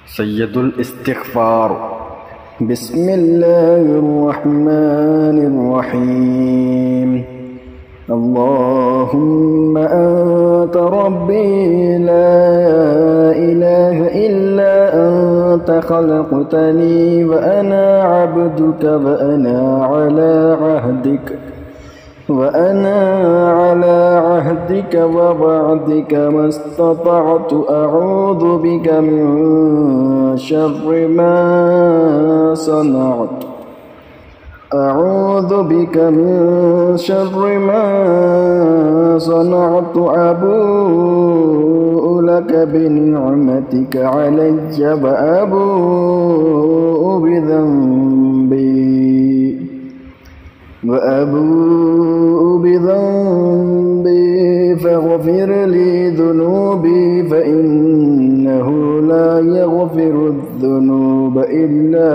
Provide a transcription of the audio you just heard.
سيد الاستغفار. بسم الله الرحمن الرحيم. اللهم أنت ربي لا إله إلا أنت خلقتني وأنا عبدك وأنا على عهدك ووعدك ما استطعت. أعوذ بك من شر ما صنعت. أبوء لك بنعمتك علي وأبوء بذنبي فاغفر لي ذنوبي فإنه لا يغفر الذنوب إلا